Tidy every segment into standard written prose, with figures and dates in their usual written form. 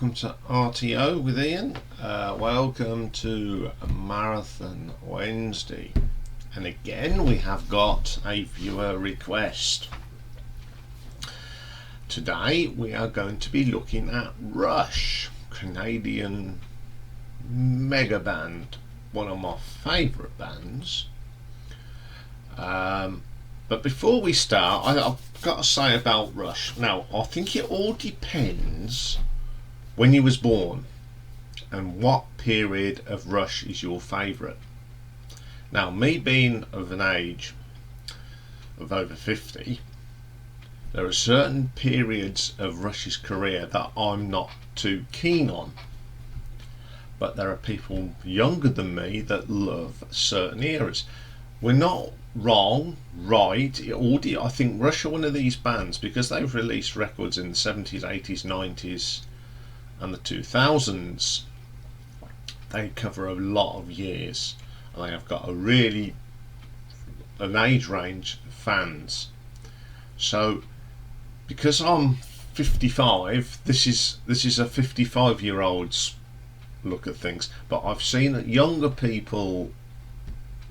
welcome to RTO with Iain. Welcome to Marathon Wednesday. And again, we have got a viewer request. Today we are going to be looking at Rush, Canadian mega band, one of my favourite bands. But before we start, I've got to say about Rush. Now, I think it all depends when you was born and what period of Rush is your favourite. Now, me being of an age of over 50, there are certain periods of Rush's career that I'm not too keen on. But there are people younger than me that love certain eras. We're not wrong, right. I think Rush are one of these bands because they've released records in the 70s, 80s, 90s and the 2000s. They cover a lot of years and they have got an age range of fans. So because I'm 55, this is a 55-year-old's look at things, but I've seen that younger people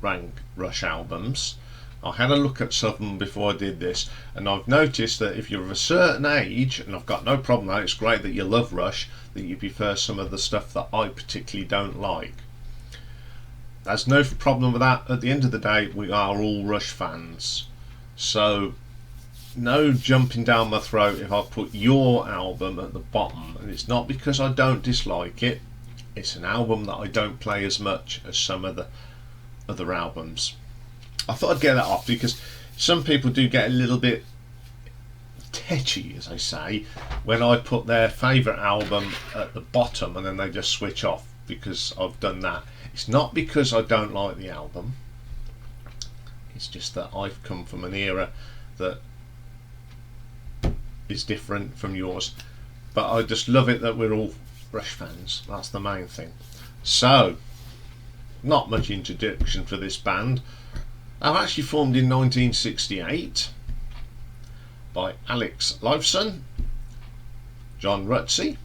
rank Rush albums. I had a look at some of them before I did this, and I've noticed that if you're of a certain age, and I've got no problem with that, it's great that you love Rush, that you prefer some of the stuff that I particularly don't like. There's no problem with that. At the end of the day, we are all Rush fans, so no jumping down my throat if I put your album at the bottom. And it's not because I don't dislike it, it's an album that I don't play as much as some of the other albums. I thought I'd get that off because some people do get a little bit tetchy, as I say, when I put their favourite album at the bottom and then they just switch off because I've done that. It's not because I don't like the album, it's just that I've come from an era that is different from yours. But I just love it that we're all Rush fans, that's the main thing. So, not much introduction for this band. They're actually formed in 1968 by Alex Lifeson, John Rutsey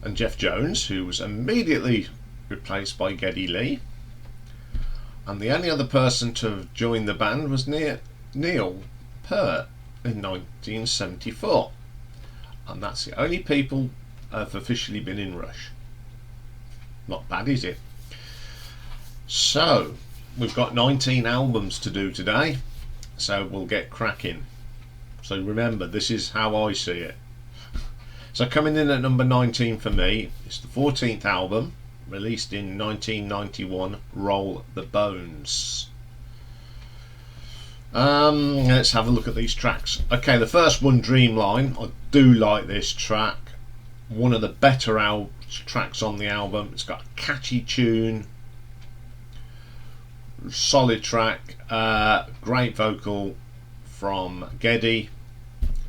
and Jeff Jones, who was immediately replaced by Geddy Lee, and the only other person to have joined the band was Neil Peart in 1974, and that's the only people have officially been in Rush. Not bad, is it? So we've got 19 albums to do today, so we'll get cracking. So remember, this is how I see it. So coming in at number 19 for me is the 14th album, released in 1991, Roll the Bones. Let's have a look at these tracks. Okay, the first one, Dreamline. I do like this track. One of the better tracks on the album. It's got a catchy tune, solid track, great vocal from Geddy.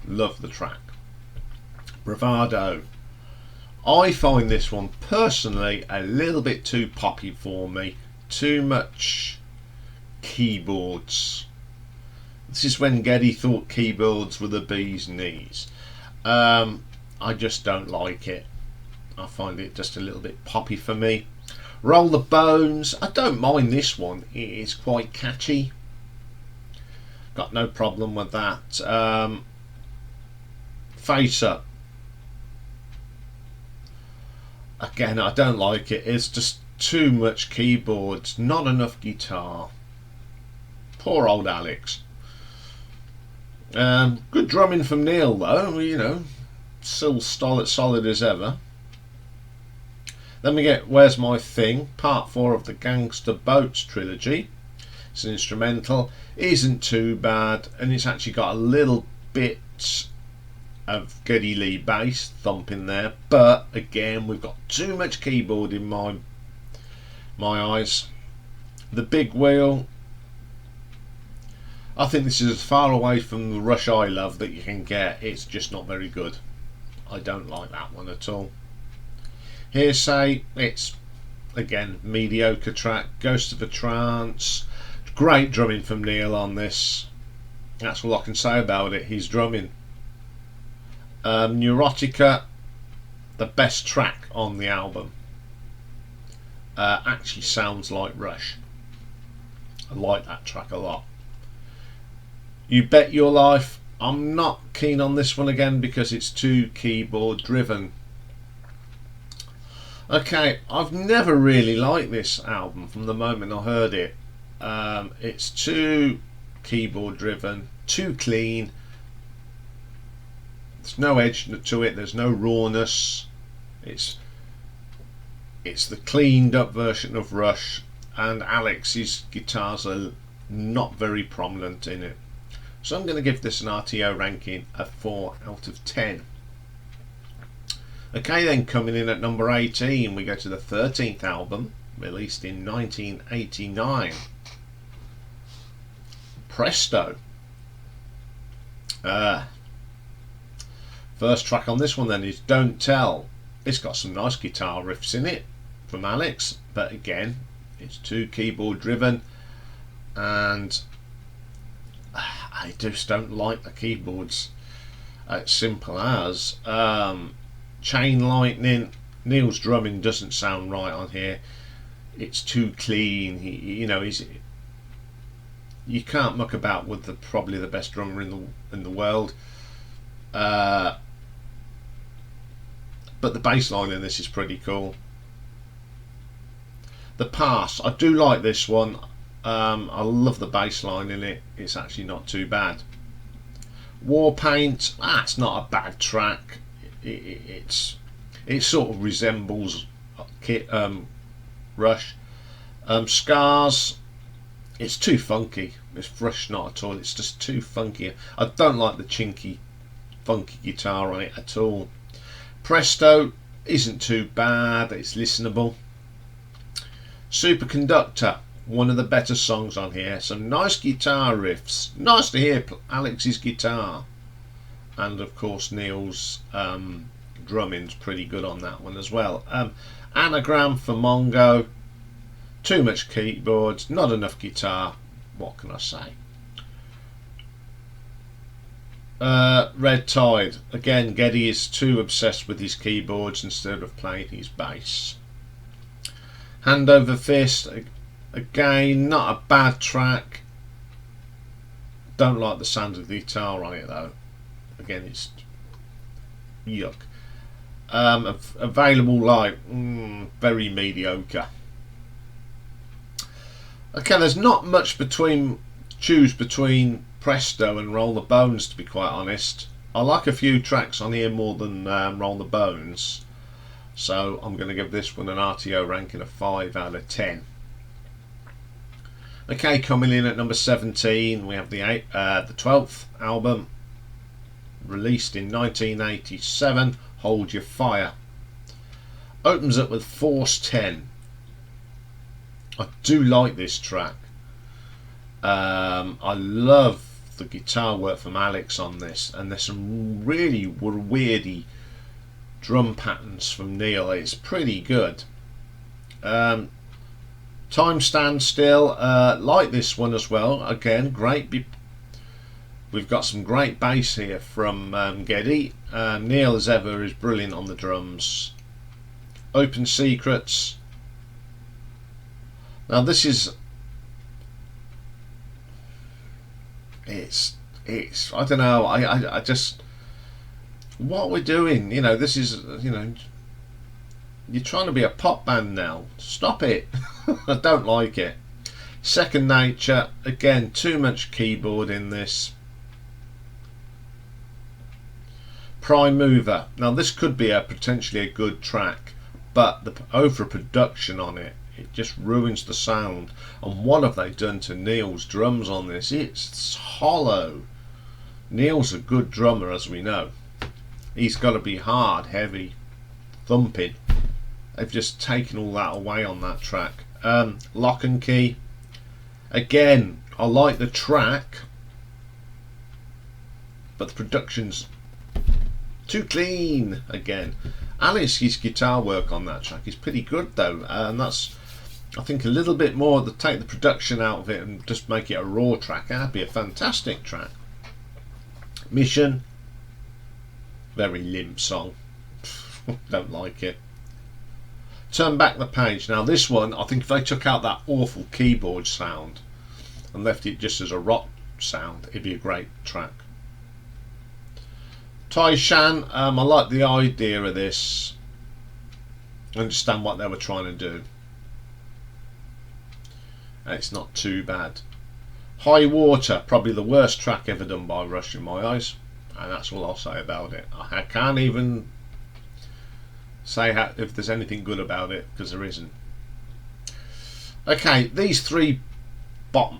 Love the track. Bravado. I find this one personally a little bit too poppy for me. Too much keyboards. This is when Geddy thought keyboards were the bee's knees. I just don't like it. I find it just a little bit poppy for me. Roll the Bones. I don't mind this one. It is quite catchy. Got no problem with that. Face Up. Again, I don't like it. It's just too much keyboards. Not enough guitar. Poor old Alex. Good drumming from Neil though. You know, still solid as ever. Then we get Where's My Thing, part 4 of the Gangster Boats trilogy. It's an instrumental, isn't too bad, and it's actually got a little bit of Geddy Lee bass thumping there, but again we've got too much keyboard in my eyes. The Big Wheel. I think this is as far away from the Rush I love that you can get. It's just not very good. I don't like that one at all. Hearsay, it's again mediocre track. Ghost of a Trance, great drumming from Neil on this. That's all I can say about it. He's drumming. Neurotica, the best track on the album. Actually sounds like Rush. I like that track a lot. You Bet Your Life, I'm not keen on this one again because it's too keyboard driven. Okay, I've never really liked this album from the moment I heard it. It's too keyboard driven, too clean. There's no edge to it, there's no rawness. It's the cleaned up version of Rush, and Alex's guitars are not very prominent in it. So I'm going to give this an RTO ranking of 4 out of 10. Okay, then coming in at number 18, we go to the 13th album, released in 1989. Presto. First track on this one then is Don't Tell. It's got some nice guitar riffs in it from Alex, but again, it's too keyboard driven, and I just don't like the keyboards. It's simple as Chain Lightning. Neil's drumming doesn't sound right on here. It's too clean. You can't muck about with probably the best drummer in the world. But the bass line in this is pretty cool. The Pass, I do like this one. I love the bass line in it. It's actually not too bad. War Paint, it's not a bad track. It sort of resembles Rush. Scars, it's too funky. It's Rush not at all. It's just too funky. I don't like the chinky, funky guitar on it at all. Presto isn't too bad. It's listenable. Superconductor, one of the better songs on here. Some nice guitar riffs. Nice to hear Alex's guitar, and of course Neil's drumming's pretty good on that one as well. Anagram for Mongo, too much keyboards, not enough guitar. What can I say? Red Tide, again, Geddy is too obsessed with his keyboards instead of playing his bass. Hand Over Fist, again, not a bad track. Don't like the sound of the guitar on it though. Again, it's yuck. Available Light, very mediocre. Okay, there's not much choose between Presto and Roll the Bones, to be quite honest. I like a few tracks on here more than Roll the Bones, so I'm going to give this one an RTO ranking of 5 out of 10. Okay, coming in at number 17, we have the 12th album, released in 1987, Hold Your Fire. Opens up with Force 10. I do like this track. I love the guitar work from Alex on this, and there's some really weirdy drum patterns from Neil. It's pretty good. Time Stands Still, like this one as well. Again, great. We've got some great bass here from Geddy. Neil, as ever, is brilliant on the drums. Open Secrets. Now this is, it's I don't know, I just, what we're doing, this is, you're trying to be a pop band now. Stop it. I don't like it. Second Nature, again, too much keyboard in this. Prime Mover, now this could be potentially a good track, but the overproduction on it just ruins the sound. And what have they done to Neil's drums on this? It's hollow. Neil's a good drummer, as we know. He's got to be hard, heavy, thumping. They've just taken all that away on that track. Lock and Key, again, I like the track, but the production's too clean. Again, Alex's guitar work on that track is pretty good though, and that's, I think, a little bit more to take the production out of it and just make it a raw track. That'd be a fantastic track. Mission, Very limp song. Don't like it. Turn back the page. Now this one, I think if they took out that awful keyboard sound and left it just as a rock sound, it'd be a great track. Tai Shan, I like the idea of this. I understand what they were trying to do. It's not too bad. High Water, probably the worst track ever done by Rush in my eyes, and that's all I'll say about it. I can't even say if there's anything good about it, because there isn't. Okay, these three bottom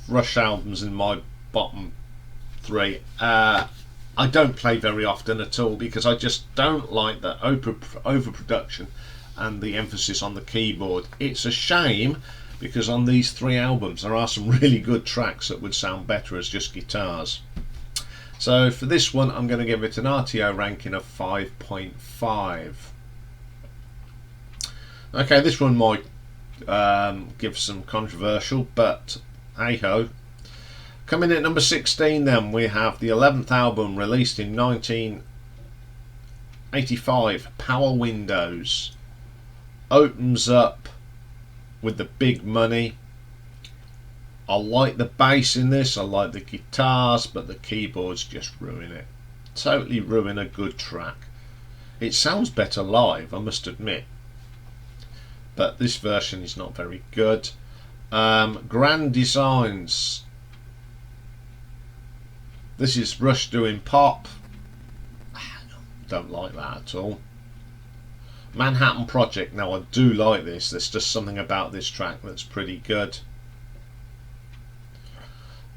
Rush albums in my bottom three, I don't play very often at all, because I just don't like the overproduction and the emphasis on the keyboard. It's a shame, because on these three albums there are some really good tracks that would sound better as just guitars. So for this one I'm going to give it an RTO ranking of 5.5. Okay, this one might give some controversial, but hey ho. Coming in at number 16 then, we have the 11th album released in 1985, Power Windows. Opens up with the big money. I like the bass in this, I like the guitars, but the keyboards just ruin it. Totally ruin a good track. It sounds better live, I must admit, but this version is not very good. Grand Designs. This is Rush doing pop. Don't like that at all. Manhattan Project. Now I do like this. There's just something about this track that's pretty good.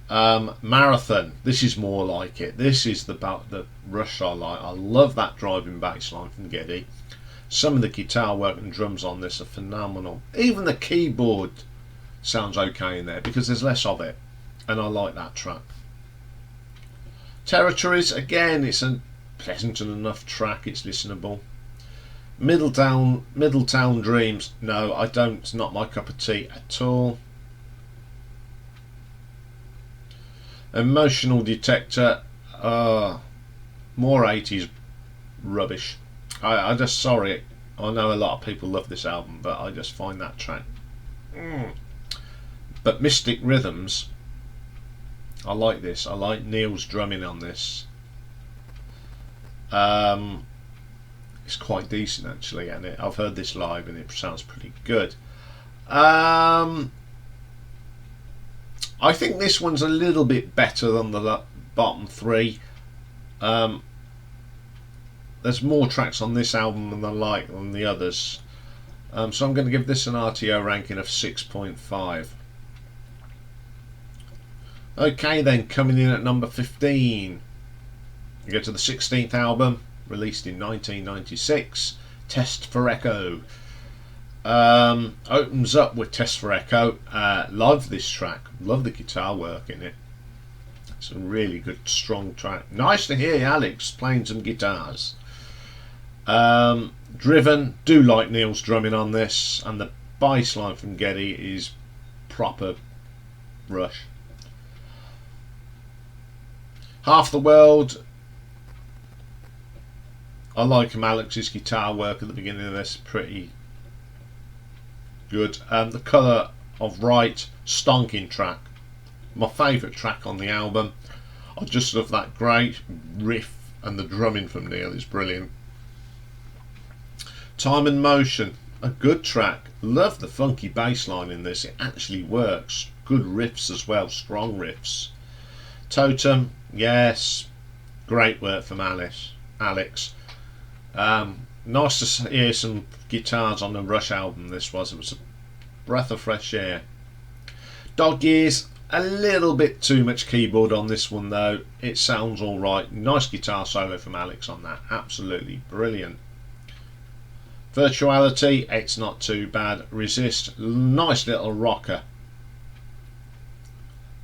Marathon. This is more like it. This is about the Rush I like. I love that driving bass line from Geddy. Some of the guitar work and drums on this are phenomenal. Even the keyboard sounds okay in there because there's less of it, and I like that track. Territories, again, it's a pleasant enough track. It's listenable. Middletown Dreams. No, I don't. It's not my cup of tea at all. Emotional Detector. More 80s rubbish. I just, sorry, I know a lot of people love this album, but I just find that track. But Mystic Rhythms, I like this. I like Neil's drumming on this. It's quite decent actually, and I've heard this live and it sounds pretty good. I think this one's a little bit better than the bottom three. There's more tracks on this album than I like than the others, so I'm going to give this an RTO ranking of 6.5. Okay then, coming in at number 15, you go to the 16th album, released in 1996, Test for Echo. Opens up with Test for Echo. Love this track, love the guitar work in it. It's a really good, strong track. Nice to hear Alex playing some guitars. Driven, do like Neil's drumming on this, and the bass line from Geddy is proper Rush. Half the World, I like Alex's guitar work at the beginning of this, pretty good. The Colour of Right, stonking track, my favourite track on the album. I just love that great riff, and the drumming from Neil is brilliant. Time and Motion, a good track. Love the funky bass line in this, it actually works. Good riffs as well, strong riffs. Totem, yes, great work from Alex. Nice to hear some guitars on the Rush album. This was, it was a breath of fresh air. Dog Years, a little bit too much keyboard on this one though. It sounds alright. Nice guitar solo from Alex on that, absolutely brilliant. Virtuality, it's not too bad. Resist, nice little rocker.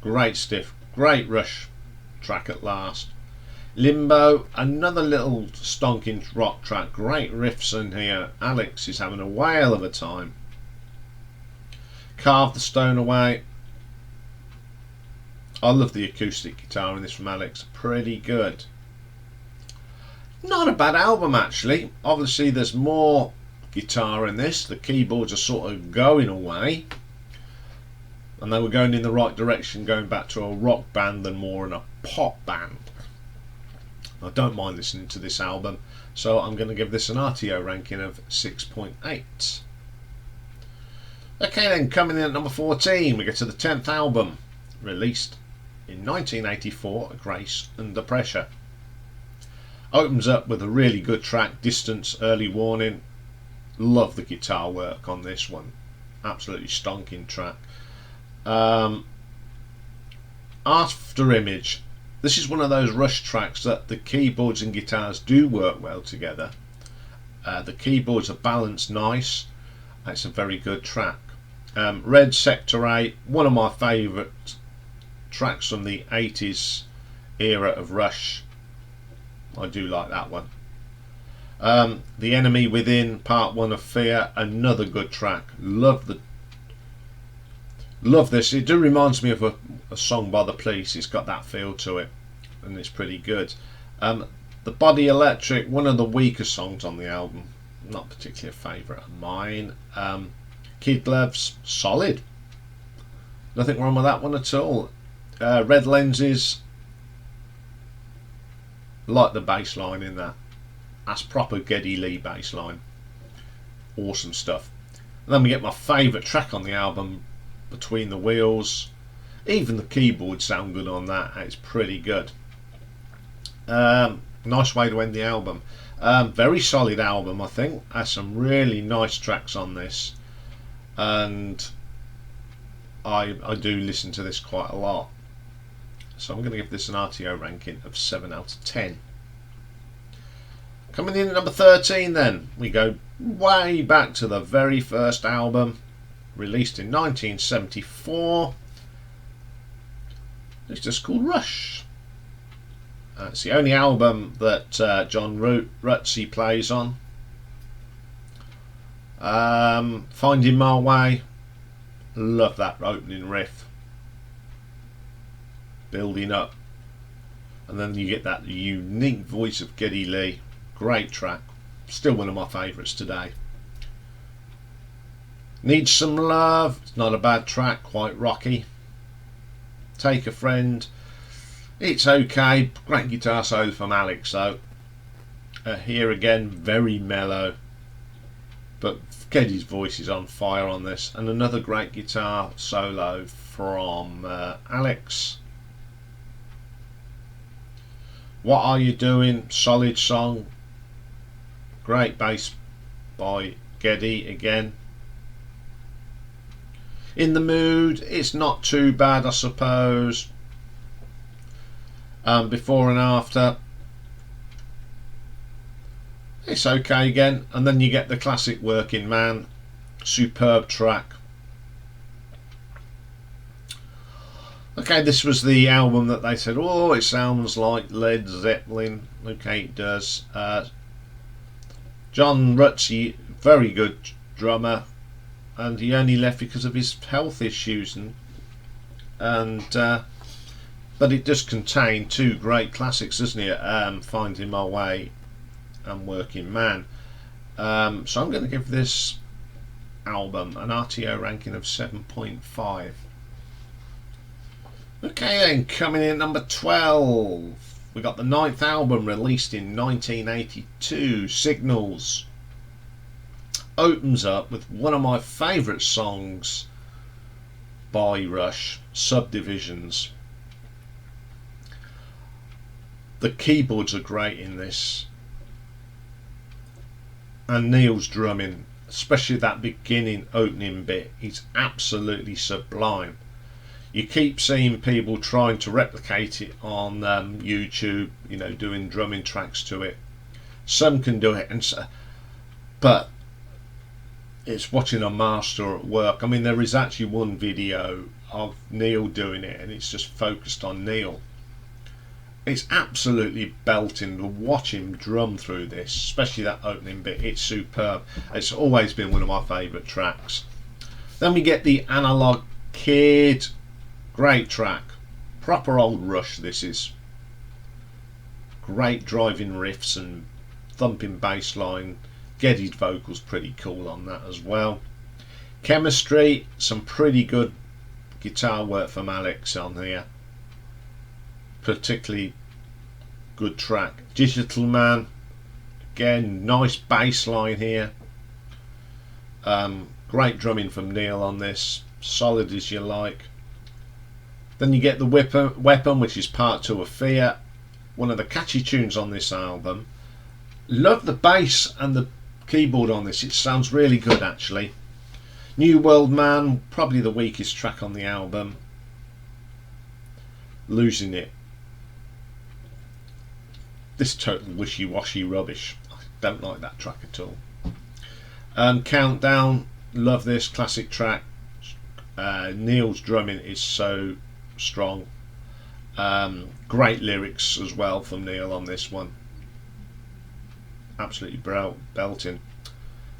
Great stiff, great Rush track at last. Limbo, another little stonking rock track. Great riffs in here. Alex is having a whale of a time. Carve the Stone Away. I love the acoustic guitar in this from Alex. Pretty good. Not a bad album actually. Obviously there's more guitar in this. The keyboards are sort of going away, and they were going in the right direction, going back to a rock band than more in a pop band. I don't mind listening to this album, so I'm going to give this an RTO ranking of 6.8. Okay then, coming in at number 14 we get to the 10th album, released in 1984, Grace Under Pressure. Opens up with a really good track, Distance, Early Warning. Love the guitar work on this one, absolutely stonking track. After Image, this is one of those Rush tracks that the keyboards and guitars do work well together. The keyboards are balanced nice. It's a very good track. Red Sector 8, one of my favourite tracks from the 80s era of Rush. I do like that one. The Enemy Within, Part 1 of Fear, another good track. Love this. It do reminds me of a song by The Police. It's got that feel to it, and it's pretty good. The Body Electric, one of the weaker songs on the album, not particularly a favourite of mine. Kid Gloves, solid. Nothing wrong with that one at all. Red Lenses, like the bass line in that. That's proper Geddy Lee bass line. Awesome stuff. And then we get my favourite track on the album, Between the Wheels. Even the keyboards sound good on that. It's pretty good. Nice way to end the album. Very solid album, I think. Has some really nice tracks on this, and I do listen to this quite a lot. So I'm going to give this an RTO ranking of 7 out of 10. Coming in at number 13 then, we go way back to the very first album, released in 1974. It's just called Rush. It's the only album that John Rutsey plays on. Finding My Way, love that opening riff, building up, and then you get that unique voice of Geddy Lee. Great track, still one of my favourites today. Need Some Love, it's not a bad track, quite rocky. Take a Friend, it's okay, great guitar solo from Alex though. Here again, very mellow, but Geddy's voice is on fire on this. And another great guitar solo from Alex. What Are You Doing, solid song, great bass by Geddy again. In the Mood, it's not too bad I suppose. Before and After, it's okay again. And then you get the classic Working Man, superb track. Okay, this was the album that they said, oh, it sounds like Led Zeppelin. Okay, it does. John Rutsey, very good drummer, and he only left because of his health issues, but it does contain two great classics, doesn't it? Finding My Way and Working Man. So I'm going to give this album an RTO ranking of 7.5. Okay then, coming in at number 12, we got the 9th album, released in 1982, Signals. Opens up with one of my favourite songs by Rush, Subdivisions. The keyboards are great in this, and Neil's drumming, especially that beginning opening bit, is absolutely sublime. You keep seeing people trying to replicate it on YouTube, you know, doing drumming tracks to it. Some can do it, but it's watching a master at work. I mean, there is actually one video of Neil doing it, and it's just focused on Neil. It's absolutely belting to watch him drum through this, especially that opening bit. It's superb. It's always been one of my favourite tracks. Then we get the Analog Kid. Great track, proper old Rush this is. Great driving riffs and thumping bass line. Geddy's vocals pretty cool on that as well. Chemistry, some pretty good guitar work from Alex on here, particularly good track. Digital Man, again, nice bass line here. Great drumming from Neil on this, solid as you like. Then you get the Weapon, which is part 2 of Fear, one of the catchy tunes on this album. Love the bass and the keyboard on this, it sounds really good actually. New World Man, probably the weakest track on the album. Losing It, this total wishy-washy rubbish, I don't like that track at all. Countdown, love this classic track. Neil's drumming is so strong. Great lyrics as well from Neil on this one, absolutely belting.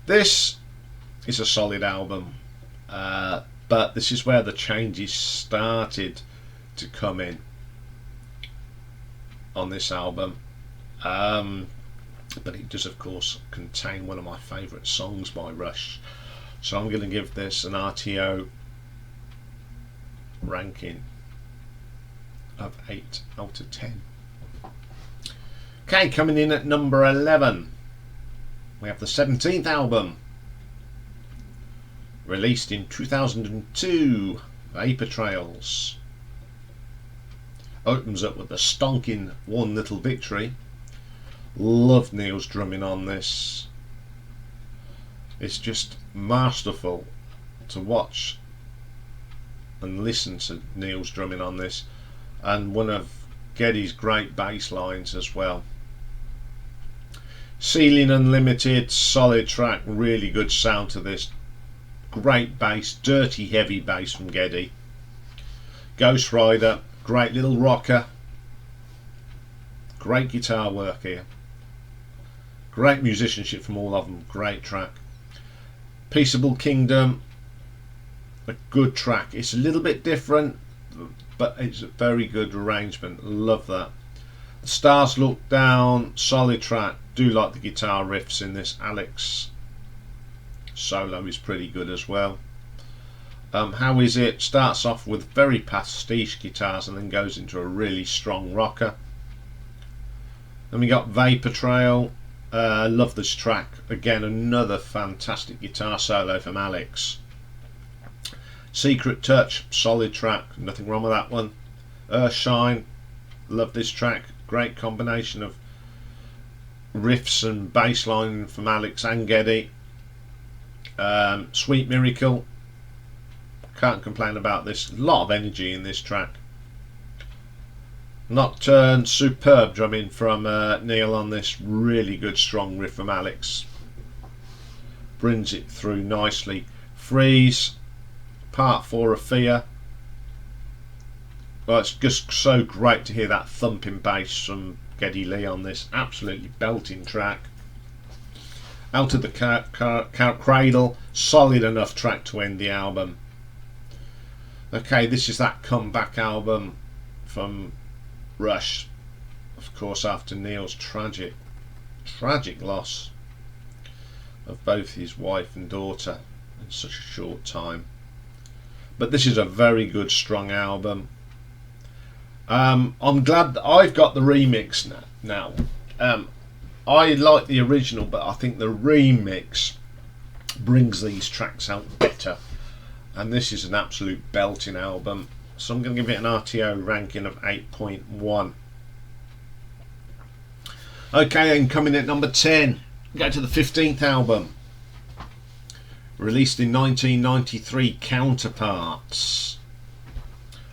This is a solid album, but this is where the changes started to come in on this album. But it does of course contain one of my favourite songs by Rush, so I'm going to give this an RTO ranking of 8 out of 10. Okay, coming in at number 11 we have the 17th album, released in 2002, Vapor Trails. Opens up with the stonking One Little Victory. Love Neil's drumming on this. It's just masterful to watch and listen to Neil's drumming on this, and one of Geddy's great bass lines as well. Ceiling Unlimited, solid track, really good sound to this. Great bass, dirty heavy bass from Geddy. Ghost Rider, great little rocker. Great guitar work here. Great musicianship from all of them, great track. Peaceable Kingdom, a good track. It's a little bit different, but it's a very good arrangement, love that. The Stars Look Down, solid track. Do like the guitar riffs in this. Alex solo is pretty good as well. How Is It starts off with very pastiche guitars and then goes into a really strong rocker. Then we got Vapor Trail. Love this track, again another fantastic guitar solo from Alex. Secret Touch, solid track, nothing wrong with that one. Earthshine, love this track, great combination of riffs and bass line from Alex and Geddy. Sweet Miracle, can't complain about this, a lot of energy in this track. Nocturne, superb drumming from Neil on this, really good strong riff from Alex, brings it through nicely. Freeze, part 4 of Fear. Well, it's just so great to hear that thumping bass from Geddy Lee on this, absolutely belting track. Out of the Cradle, solid enough track to end the album. Okay, this is that comeback album from Rush, of course, after Neil's tragic loss of both his wife and daughter in such a short time. But this is a very good, strong album. I'm glad that I've got the remix now. I like the original, but I think the remix brings these tracks out better, and this is an absolute belting album. So I'm going to give it an RTO ranking of 8.1. Okay, and coming at number 10, go to the 15th album, released in 1993, Counterparts.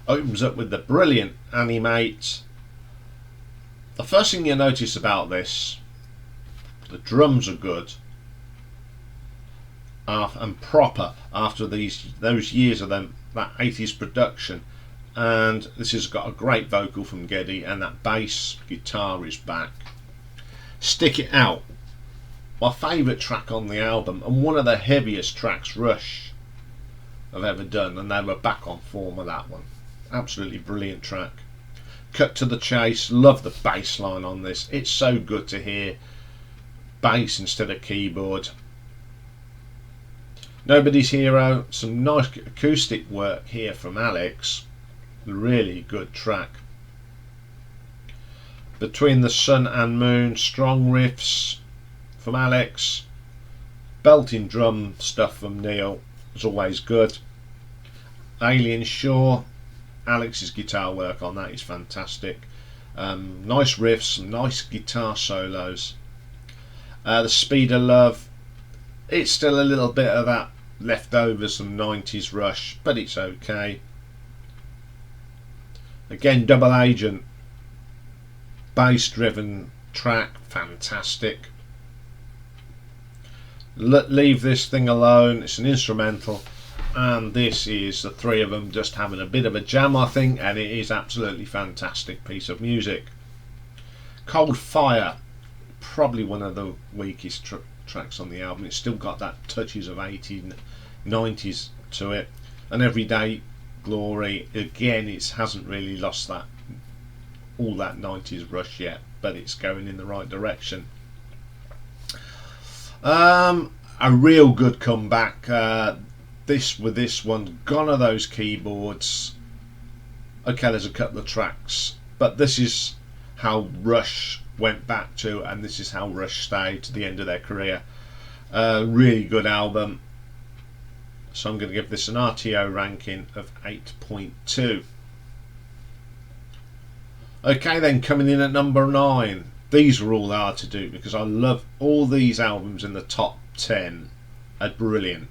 Opens up with the brilliant Animate. The first thing you notice about this, the drums are good and proper after those years of that 80s production, and this has got a great vocal from Geddy, and that bass guitar is back. Stick It Out, my favourite track on the album and one of the heaviest tracks Rush have ever done, and they were back on form with that one. Absolutely brilliant track. Cut to the Chase, love the bass line on this, it's so good to hear bass instead of keyboard. Nobody's Hero, some nice acoustic work here from Alex, really good track. Between the Sun and Moon, strong riffs from Alex, belting drum stuff from Neil, is always good. Alien Shore, Alex's guitar work on that is fantastic. Nice riffs, some nice guitar solos. The Speed of Love, it's still a little bit of that leftovers from 90s Rush, but it's okay. Again, Double Agent, bass driven track, fantastic. Leave This Thing Alone, it's an instrumental, and this is the three of them just having a bit of a jam, I think, and it is absolutely fantastic piece of music. Cold Fire, probably one of the weakest tracks on the album. It's still got that touches of 80s, 90s to it. And Everyday Glory, again, it hasn't really lost that all that 90s Rush yet, but it's going in the right direction. A real good comeback. This one, gone are those keyboards. Okay, there's a couple of tracks, but this is how Rush went back to, and this is how Rush stayed to the end of their career. Really good album. So I'm going to give this an RTO ranking of 8.2. Okay, then coming in at number 9. These were all hard to do because I love all these albums in the top 10 are brilliant.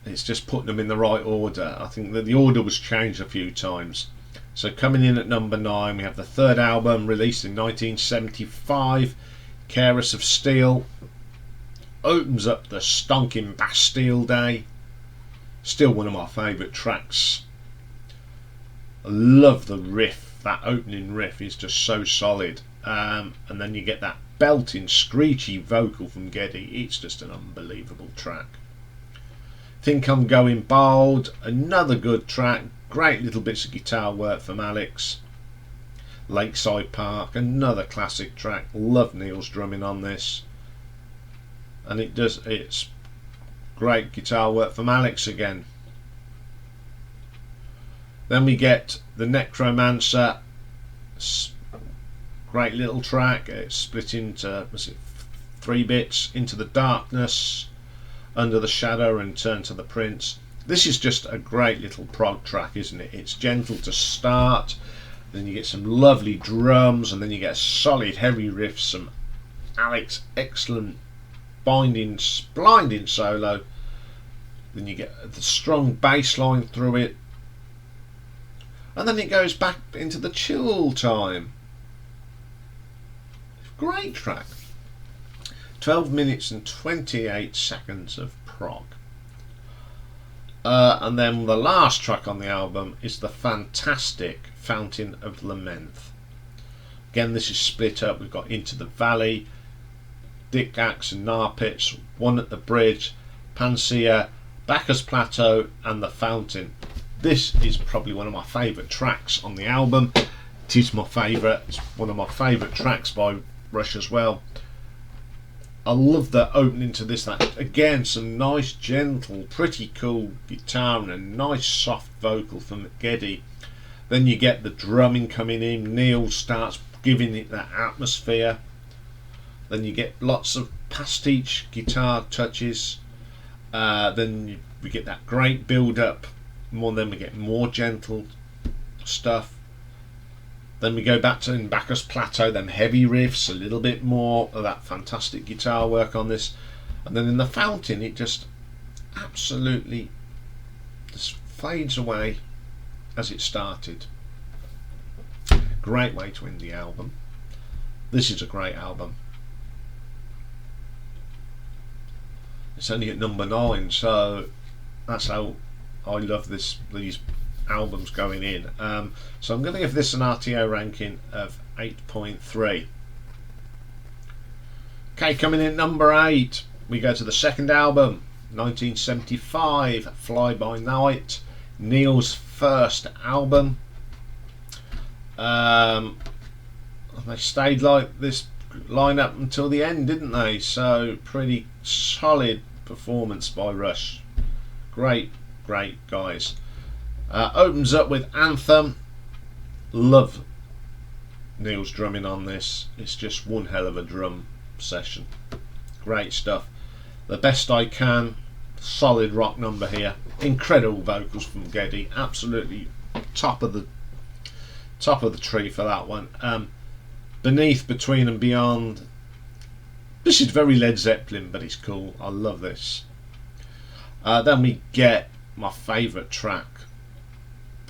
It's just putting them in the right order. I think that the order was changed a few times. So coming in at number 9, we have the third album released in 1975, Ras of Steel. Opens up the stonking Bastille Day. Still one of my favourite tracks. I love the riff. That opening riff is just so solid. And then you get that belting, screechy vocal from Geddy. It's just an unbelievable track. Think I'm Going Bald, another good track. Great little bits of guitar work from Alex. Lakeside Park, another classic track. Love Neil's drumming on this. And it's great guitar work from Alex again. Then we get The Necromancer, great little track. It's split into 3 bits, Into the Darkness, Under the Shadow, and Turn to the Prince. This is just a great little prog track, isn't it? It's gentle to start, then you get some lovely drums, and then you get solid heavy riffs, some Alex excellent blinding solo, then you get the strong bass line through it, and then it goes back into the chill time. Great track. 12 minutes and 28 seconds of prog. And then the last track on the album is the fantastic Fountain of Lament. Again, this is split up. We've got Into the Valley, Dick Axe and Narpits, One at the Bridge, Panacea, Bacchus Plateau, and The Fountain. This is probably one of my favourite tracks on the album. It is my favourite. It's one of my favourite tracks by Rush as well. I love the opening to this. That again, some nice, gentle, pretty cool guitar and a nice soft vocal from Geddy. Then you get the drumming coming in. Neil starts giving it that atmosphere. Then you get lots of pastiche guitar touches. Then we get that great build up. Then we get more gentle stuff. Then we go back to in Bacchus Plateau, them heavy riffs, a little bit more of that fantastic guitar work on this. And then in The Fountain, it just absolutely just fades away as it started. Great way to end the album. This is a great album. It's only at number 9, so that's how I love these albums going in. So I'm going to give this an RTO ranking of 8.3. Okay, coming in at number 8, we go to the second album, 1975, Fly By Night, Neil's first album. They stayed like this line up until the end, didn't they? So pretty solid performance by Rush. Great guys. Opens up with Anthem. Love Neil's drumming on this. It's just one hell of a drum session. Great stuff. The Best I Can, solid rock number here. Incredible vocals from Geddy. Absolutely top of the tree for that one. Beneath, Between and Beyond. This is very Led Zeppelin, but it's cool. I love this. Then we get my favourite track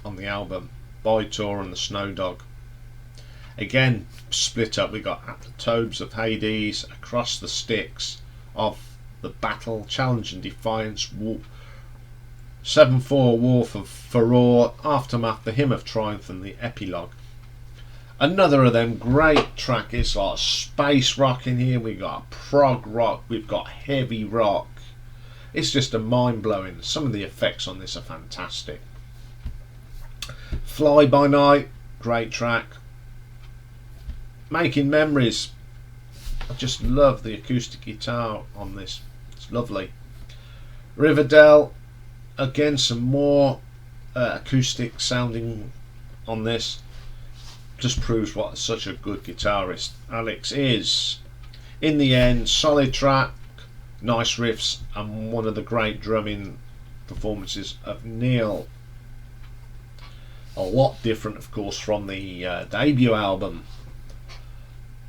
on the album, By Tor and the Snow Dog. Again, split up. We got At the Tobes of Hades, Across the Styx of the Battle, Challenge and Defiance, 7/4 War for Furore, Aftermath, The Hymn of Triumph, and the Epilogue. Another of them great track. It's like space rock in here. We've got prog rock. We've got heavy rock. It's just a mind-blowing. Some of the effects on this are fantastic. Fly By Night, great track. Making Memories. I just love the acoustic guitar on this. It's lovely. Riverdale, again some more acoustic sounding on this. Just proves what such a good guitarist Alex is. In the end, solid track, nice riffs, and one of the great drumming performances of Neil. A lot different, of course, from the debut album,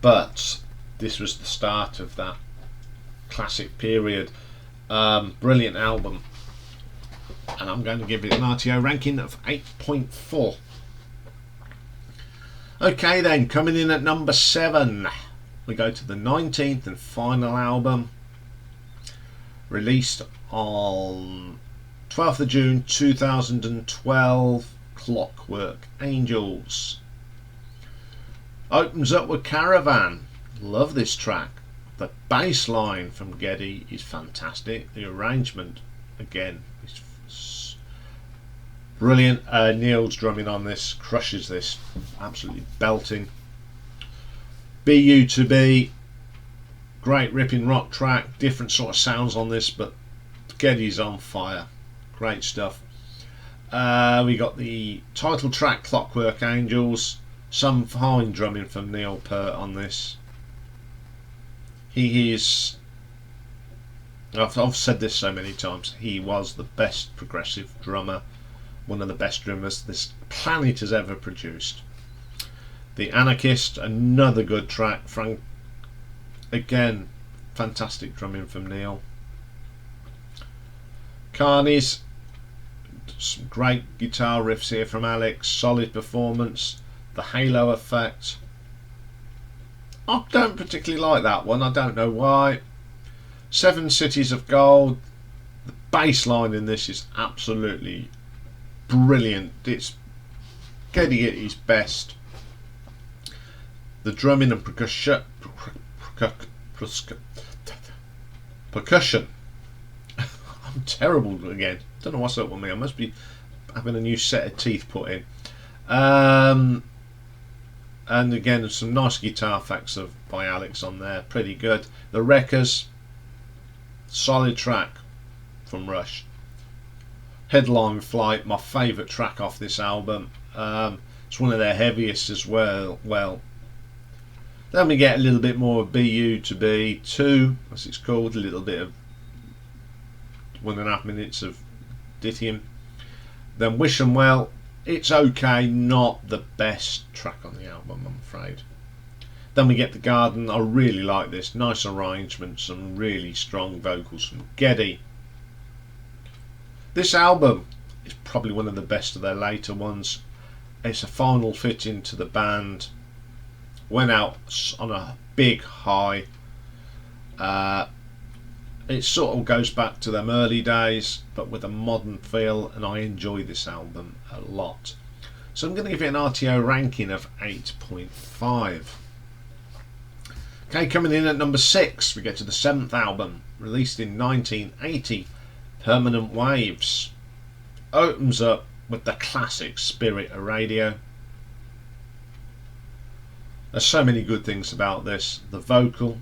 but this was the start of that classic period. Brilliant album, and I'm going to give it an RTO ranking of 8.4. Okay then, coming in at number 7, we go to the 19th and final album, released on 12th of June 2012, Clockwork Angels. Opens up with Caravan. Love this track. The bass line from Geddy is fantastic. The arrangement, again, is brilliant. Neil's drumming on this, crushes this, absolutely belting. BU2B, great ripping rock track, different sort of sounds on this, but Geddy's on fire. Great stuff. We got the title track, Clockwork Angels. Some fine drumming from Neil Peart on this. He is, I've said this so many times, he was the best progressive drummer, one of the best drummers this planet has ever produced. The Anarchist, another good track. Frank, again, fantastic drumming from Neil. Carnies, some great guitar riffs here from Alex, solid performance. The halo effect, I don't particularly like that one, I don't know why. 7 Cities of Gold, the bass line in this is absolutely brilliant. It's Geddy at his best. The drumming and percussion I'm terrible again, don't know what's up with me, I must be having a new set of teeth put in. And again, some nice guitar effects by Alex on there, pretty good. The Wreckers, solid track from Rush. Headline Flight, my favourite track off this album. It's one of their heaviest as well. Then we get a little bit more of BU2B 2, as it's called, a little bit of 1.5 minutes of dithying. Then Wish 'Em Well, it's okay, not the best track on the album, I'm afraid. Then we get The Garden. I really like this, nice arrangement, some really strong vocals from Geddy. This album is probably one of the best of their later ones. It's a final fitting to the band, went out on a big high. It sort of goes back to them early days, but with a modern feel, and I enjoy this album a lot. So I'm going to give it an RTO ranking of 8.5. Okay, coming in at number 6, we get to the 7th album, released in 1980, Permanent Waves. Opens up with the classic Spirit of Radio. There's so many good things about this. The vocal,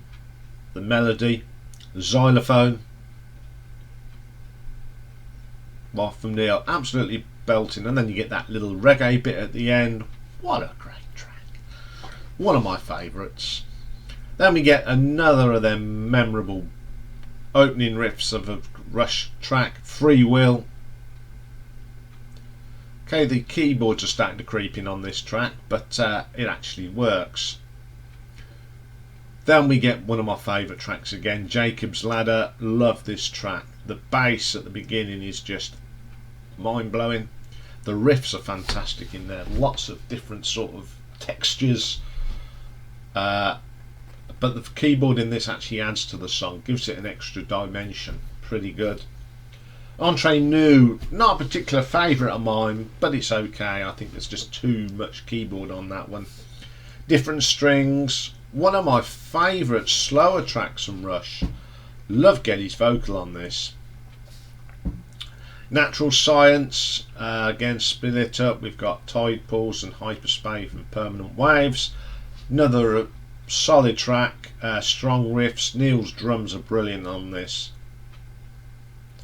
the melody, the xylophone, well, from Neil, absolutely belting. And then you get that little reggae bit at the end. What a great track. One of my favourites. Then we get another of them memorable opening riffs of a Rush track, Free Will. Okay, the keyboards are starting to creep in on this track, but it actually works. Then we get one of my favourite tracks again, Jacob's Ladder. Love this track. The bass at the beginning is just mind-blowing. The riffs are fantastic in there. Lots of different sort of textures. But the keyboard in this actually adds to the song, gives it an extra dimension. Pretty good. Entre Nous, not a particular favourite of mine, but it's okay. I think there's just too much keyboard on that one. Different Strings, one of my favourite slower tracks from Rush. Love Geddy's vocal on this. Natural Science, again split it up. We've got Tide Pools and Hyperspace and Permanent Waves. Another solid track, strong riffs. Neil's drums are brilliant on this.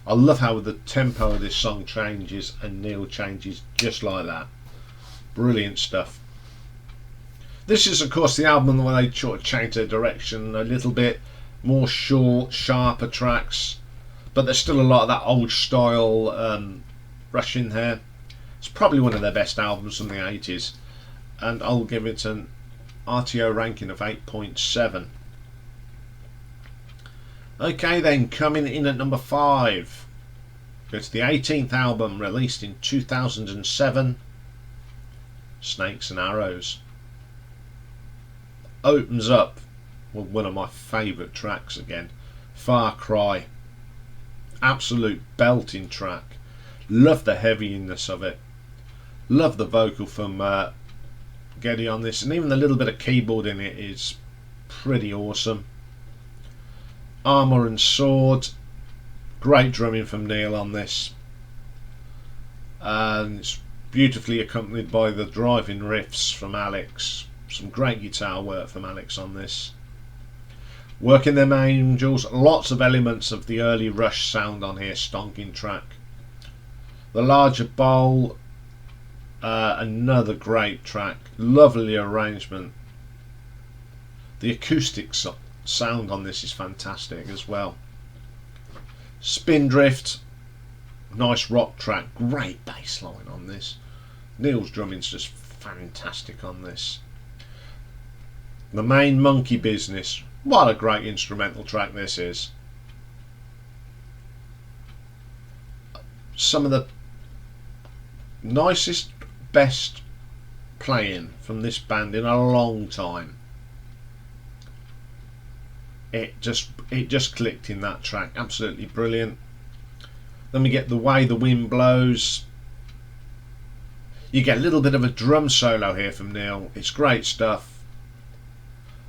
I love how the tempo of this song changes and Neil changes just like that. Brilliant stuff. This is of course the album where they sort of change their direction a little bit. More short, sharper tracks, but there's still a lot of that old style Rush in here. It's probably one of their best albums from the 80s, and I'll give it an RTO ranking of 8.7. Okay then, coming in at number 5, go to the 18th album released in 2007, Snakes and Arrows. Opens up with one of my favourite tracks again, Far Cry. Absolute belting track. Love the heaviness of it. Love the vocal from Geddy on this, and even the little bit of keyboard in it is pretty awesome. Armour and Sword, great drumming from Neil on this, and it's beautifully accompanied by the driving riffs from Alex. Some great guitar work from Alex on this. Working Them Angels, lots of elements of the early Rush sound on here, stonking track. The Larger Bowl, another great track, lovely arrangement. The acoustic sound on this is fantastic as well. Spindrift, nice rock track, great bass line on this. Neil's drumming's just fantastic on this. The Main Monkey Business, what a great instrumental track this is. Some of the nicest, best playing from this band in a long time. It just clicked in that track. Absolutely brilliant. Then we get The Way the Wind Blows. You get a little bit of a drum solo here from Neil. It's great stuff.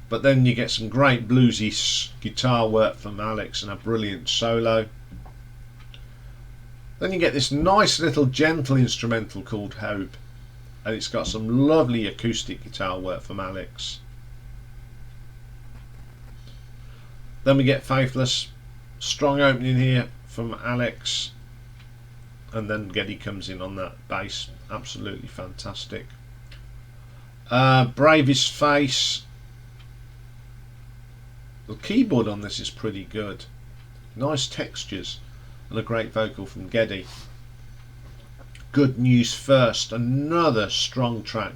But then you get some great bluesy guitar work from Alex and a brilliant solo. Then you get this nice little gentle instrumental called Hope, and it's got some lovely acoustic guitar work from Alex. Then we get Faithless, strong opening here from Alex, and then Geddy comes in on that bass, absolutely fantastic. Bravest Face, the keyboard on this is pretty good, nice textures and a great vocal from Geddy. Good News First, another strong track.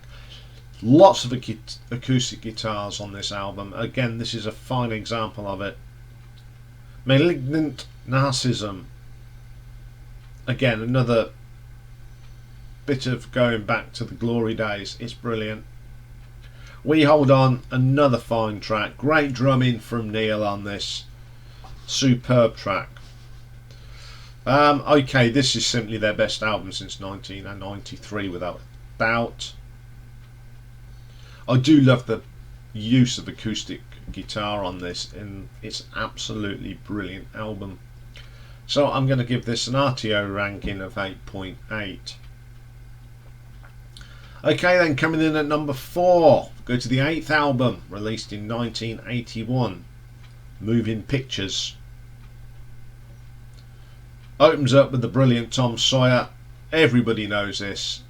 Lots of acoustic guitars on this album. Again, this is a fine example of it. Malignant Narcissism. Again, another bit of going back to the glory days. It's brilliant. We Hold On, another fine track. Great drumming from Neil on this. Superb track. Okay, this is simply their best album since 1993 without doubt. I do love the use of acoustic guitar on this, and it's absolutely brilliant album. So I'm going to give this an RTO ranking of 8.8. Okay, then coming in at number 4, go to the 8th album, released in 1981, Moving Pictures. Opens up with the brilliant Tom Sawyer. Everybody knows this.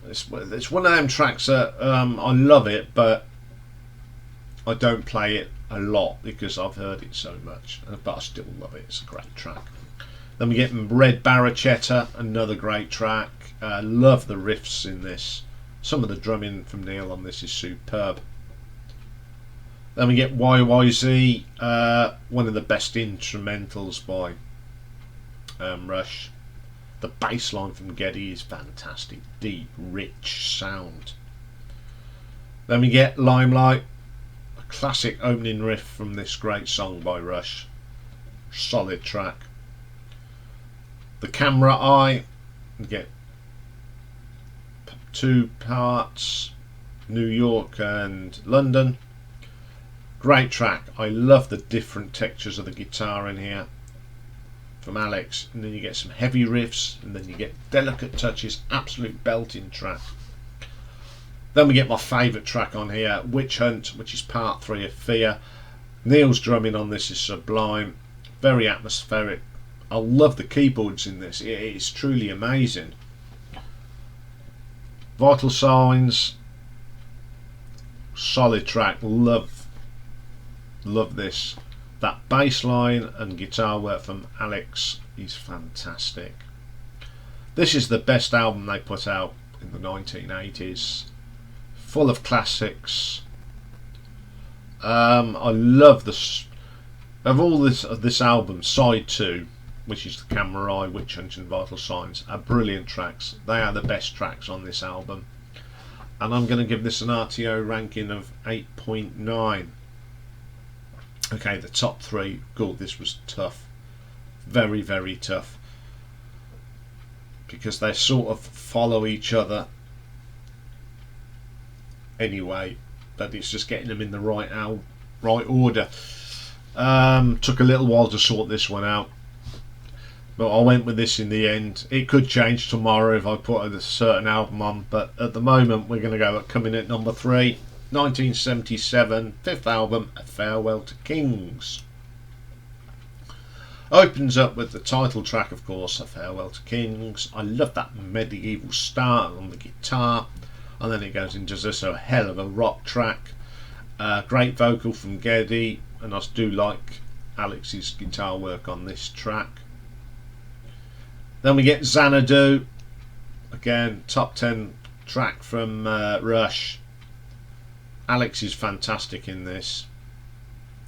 It's one of them tracks that I love it, but I don't play it a lot because I've heard it so much. But I still love it. It's a great track. Then we get Red Barachetta, another great track. Love the riffs in this. Some of the drumming from Neil on this is superb. Then we get YYZ, one of the best instrumentals by Rush. The bass line from Geddy is fantastic, deep, rich sound. Then we get Limelight, a classic opening riff from this great song by Rush. Solid track. The Camera Eye, we get 2 parts, New York and London. Great track. I love the different textures of the guitar in here from Alex, and then you get some heavy riffs, and then you get delicate touches. Absolute belting track. Then we get my favourite track on here, Witch Hunt, which is part 3 of Fear. Neil's drumming on this is sublime, very atmospheric. I love the keyboards in this. It is truly amazing. Vital Signs, solid track. Love this. That bass line and guitar work from Alex is fantastic. This is the best album they put out in the 1980s, full of classics. I love this. Of all this album, side 2, which is The Camera Eye, Witch Hunt and Vital Signs, are brilliant tracks. They are the best tracks on this album, and I'm going to give this an RTO ranking of 8.9. Okay, the top 3. God, this was tough. Very, very tough. Because they sort of follow each other anyway, but it's just getting them in the right order. Took a little while to sort this one out, but I went with this in the end. It could change tomorrow if I put a certain album on, but at the moment we're going to go at coming at number 3. 1977, 5th album, A Farewell to Kings. Opens up with the title track, of course, A Farewell to Kings. I love that medieval start on the guitar, and then it goes into just a hell of a rock track. Great vocal from Geddy, and I do like Alex's guitar work on this track. Then we get Xanadu, again top 10 track from Rush. Alex is fantastic in this.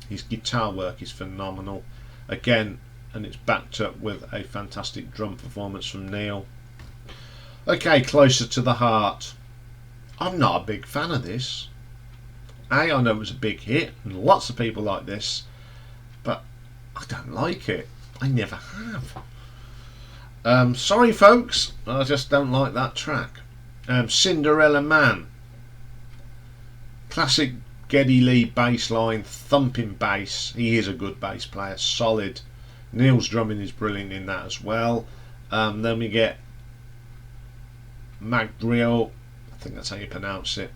His guitar work is phenomenal. Again, and it's backed up with a fantastic drum performance from Neil. Okay, Closer to the Heart. I'm not a big fan of this. I know it was a big hit and lots of people like this, but I don't like it. I never have. Sorry folks, I just don't like that track. Cinderella Man. Classic Geddy Lee bass line, thumping bass. He is a good bass player, solid. Neil's drumming is brilliant in that as well. Then we get Magdriel, I think that's how you pronounce it.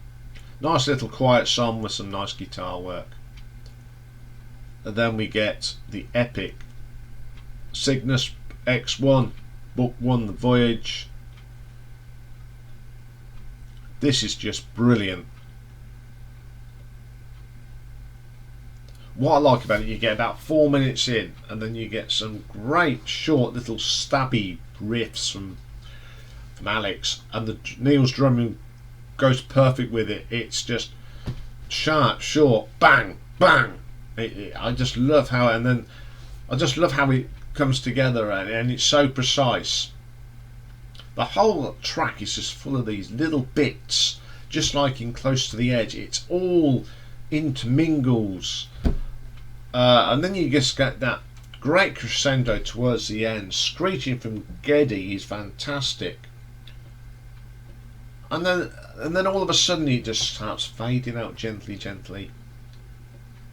Nice little quiet song with some nice guitar work. And then we get the epic Cygnus X1, Book 1, The Voyage. This is just brilliant. What I like about it, you get about 4 minutes in, and then you get some great short little stabby riffs from Alex, and Neil's drumming goes perfect with it. It's just sharp, short, bang, bang. I just love how, and then I just love how it comes together, and it's so precise. The whole track is just full of these little bits, just like in Close to the Edge. It's all intermingles. And then you just get that great crescendo towards the end. Screeching from Geddy is fantastic. And then all of a sudden it just starts fading out gently,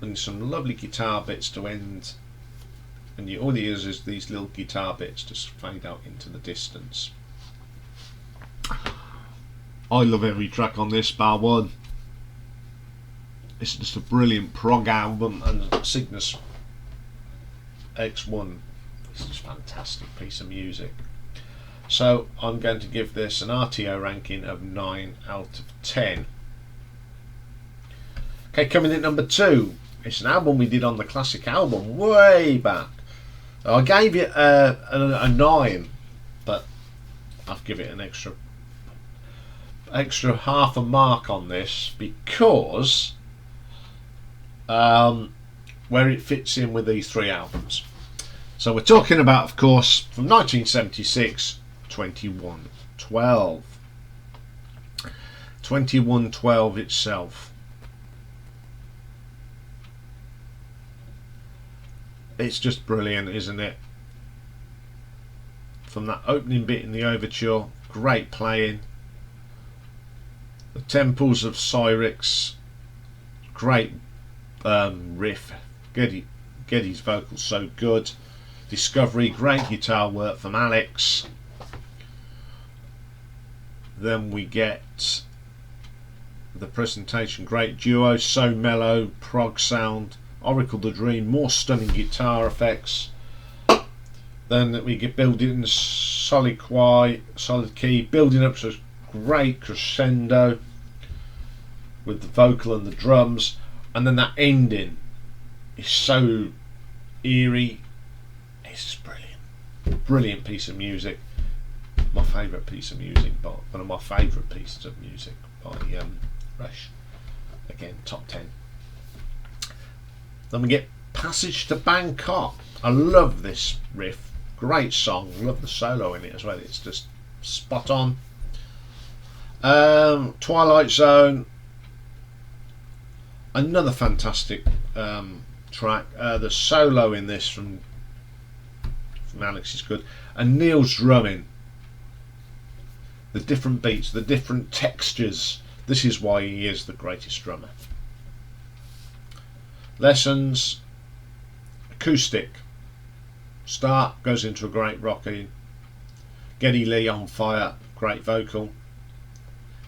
and some lovely guitar bits to end. And all it is these little guitar bits just fade out into the distance. I love every track on this, bar one. It's just a brilliant prog album, and Cygnus X1 is just a fantastic piece of music. So I'm going to give this an RTO ranking of 9 out of 10. Okay, coming in number 2. It's an album we did on the classic album way back. I gave it a 9, but I've given it an extra half a mark on this because where it fits in with these 3 albums. So we're talking about, of course, from 1976, 2112. 2112 itself. It's just brilliant, isn't it? From that opening bit in the overture, great playing. The Temples of Syrinx, great riff. Geddy's vocals so good. Discovery, great guitar work from Alex. Then we get the Presentation, great duo, so mellow, prog sound. Oracle the Dream, more stunning guitar effects. Then we get building solid key, building up to a great crescendo with the vocal and the drums, and then that ending is so eerie. It's just brilliant piece of music. My favourite piece of music, but one of my favourite pieces of music by Rush. Again, top 10. Then we get Passage to Bangkok. I love this riff. Great song. Love the solo in it as well. It's just spot on. Twilight Zone. Another fantastic track. The solo in this from Alex is good. And Neil's drumming. The different beats, the different textures. This is why he is the greatest drummer. Lessons, acoustic. Start goes into a great rocking. Geddy Lee on fire, great vocal.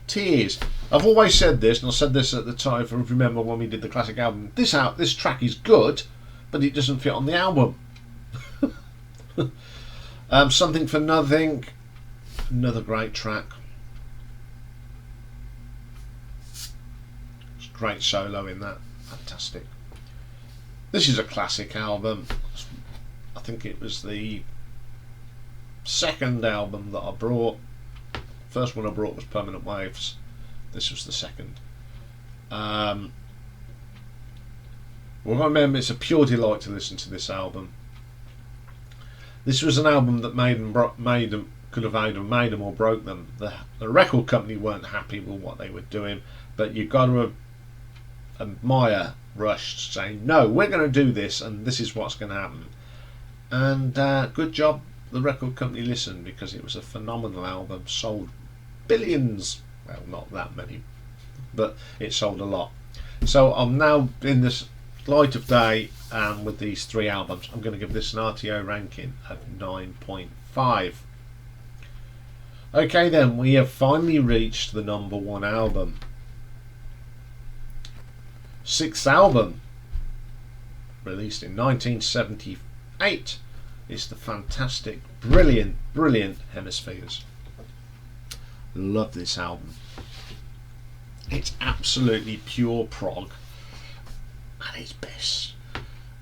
Tears. I've always said this, and I said this at the time, if you remember when we did the classic album. This track is good, but it doesn't fit on the album. Something for Nothing, another great track. Great solo in that, fantastic. This is a classic album. I think it was the second album that I brought. First one I brought was Permanent Waves. This was the second. Well, remember, it's a pure delight to listen to this album. This was an album that could have either made them or broke them. The record company weren't happy with what they were doing, but you've got to admire Rush saying, no, we're going to do this, and this is what's going to happen. And good job the record company listened, because it was a phenomenal album. Sold billions, well, not that many, but it sold a lot. So I'm now in this light of day, and with these 3 albums, I'm going to give this an RTO ranking of 9.5. Okay then, we have finally reached the number 1 album. 6th album, released in 1978, is the fantastic, brilliant Hemispheres. Love this album. It's absolutely pure prog at its best.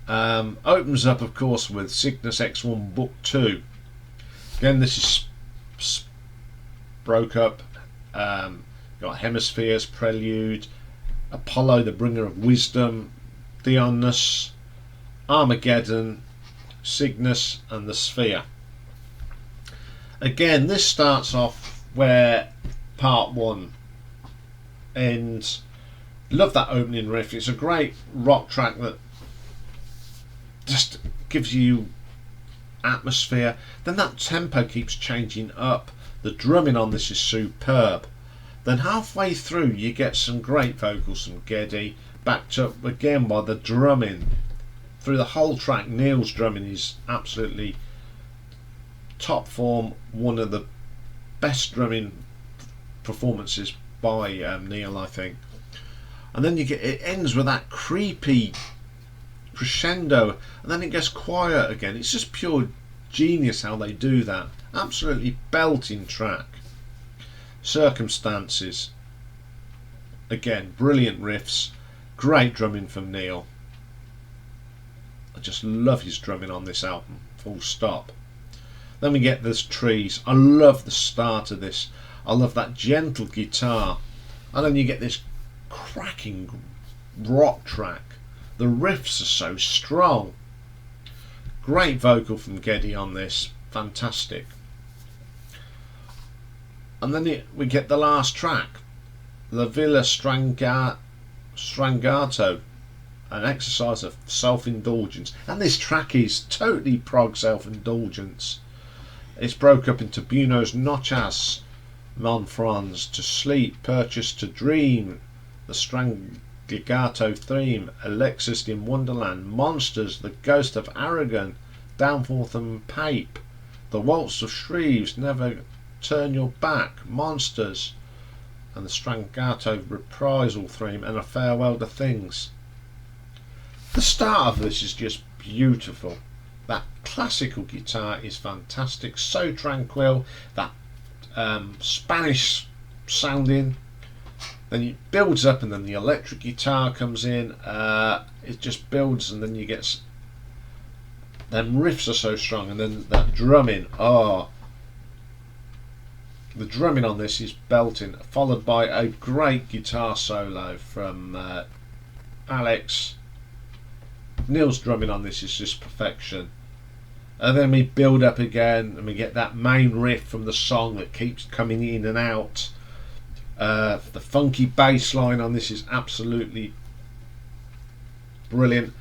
Opens up, of course, with Cygnus X1 Book 2. Again, this is broke up. Got Hemispheres, Prelude, Apollo, the Bringer of Wisdom, Dionysus, Armageddon, Cygnus, and the Sphere. Again, this starts off where part 1 ends. Love that opening riff. It's a great rock track that just gives you atmosphere. Then that tempo keeps changing up. The drumming on this is superb. Then halfway through you get some great vocals from Geddy, backed up again by the drumming. Through the whole track, Neil's drumming is absolutely top form. One of the best drumming performances by Neil, I think. And then it ends with that creepy crescendo, and then it gets quiet again. It's just pure genius how they do that. Absolutely belting track. Circumstances, again, brilliant riffs, great drumming from Neil. I just love his drumming on this album, full stop. Then we get this Trees. I love the start of this. I love that gentle guitar, and then you get this cracking rock track. The riffs are so strong. Great vocal from Geddy on this, fantastic. And then we get the last track, La Villa Strangato, an exercise of self-indulgence. And this track is totally prog self-indulgence. It's broke up into Buenos Noches, Mon Franz, To Sleep, Purchase, To Dream, the Strangato theme, Alexis in Wonderland, Monsters, The Ghost of Aragon, Downforth and Pape, The Waltz of Shreves, Never Turn Your Back, Monsters, and the Strangato reprisal theme, and A Farewell to Things. The start of this is just beautiful. That classical guitar is fantastic, so tranquil, that Spanish sounding, then it builds up, and then the electric guitar comes in, it just builds, and then you get them riffs are so strong, and then that drumming, the drumming on this is belting, followed by a great guitar solo from Alex. Neil's drumming on this is just perfection. And then we build up again, and we get that main riff from the song that keeps coming in and out. The funky bass line on this is absolutely brilliant,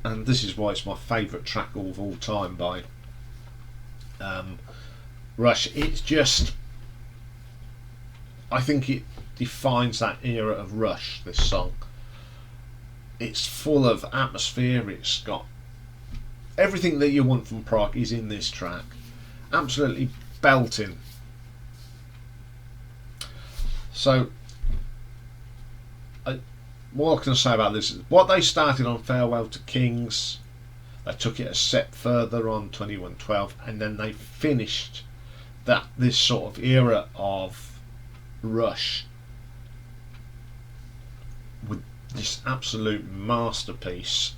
and this is why it's my favourite track of all time by Rush. It's just, I think it defines that era of Rush, this song. It's full of atmosphere, it's got everything that you want from prog is in this track. Absolutely belting. So, what can I say about this? What they started on Farewell to Kings, they took it a step further on 2112, and then they finished this sort of era of Rush with this absolute masterpiece.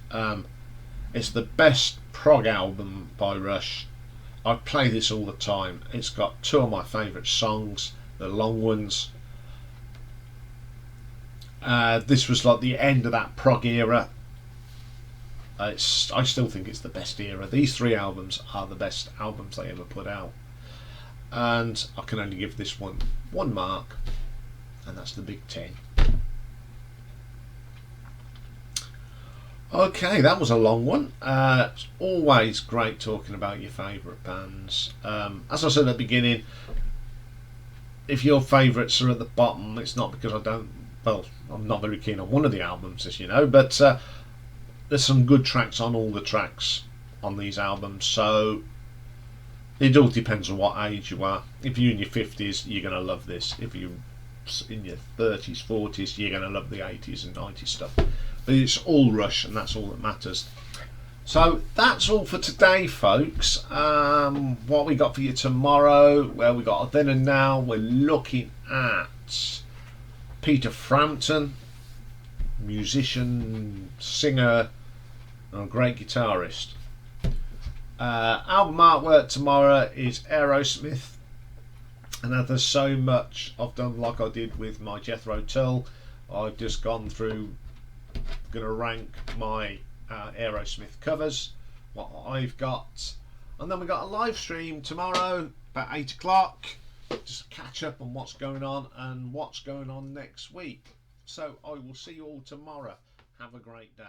It's the best prog album by Rush. I play this all the time. It's got two of my favourite songs, the long ones. This was like the end of that prog era. I still think it's the best era. These three albums are the best albums they ever put out, and I can only give this one mark, and that's the Big 10. Okay, that was a long one. It's always great talking about your favourite bands. As I said at the beginning, if your favourites are at the bottom, it's not because I'm not very keen on one of the albums, as you know, but there's some good tracks on all the tracks on these albums, so it all depends on what age you are. If you're in your 50s, you're going to love this. If you're in your 30s, 40s, you're going to love the 80s and 90s stuff. But it's all Rush, and that's all that matters. So that's all for today, folks. What we got for you tomorrow? Well, we got a Then and Now. We're looking at Peter Frampton, musician, singer, and a great guitarist. Album artwork tomorrow is Aerosmith, and as there's so much I've done, like I did with my Jethro Tull, I've just gone through, going to rank my Aerosmith covers, what I've got, and then we got a live stream tomorrow about 8 o'clock, just catch up on what's going on and what's going on next week. So I will see you all tomorrow. Have a great day.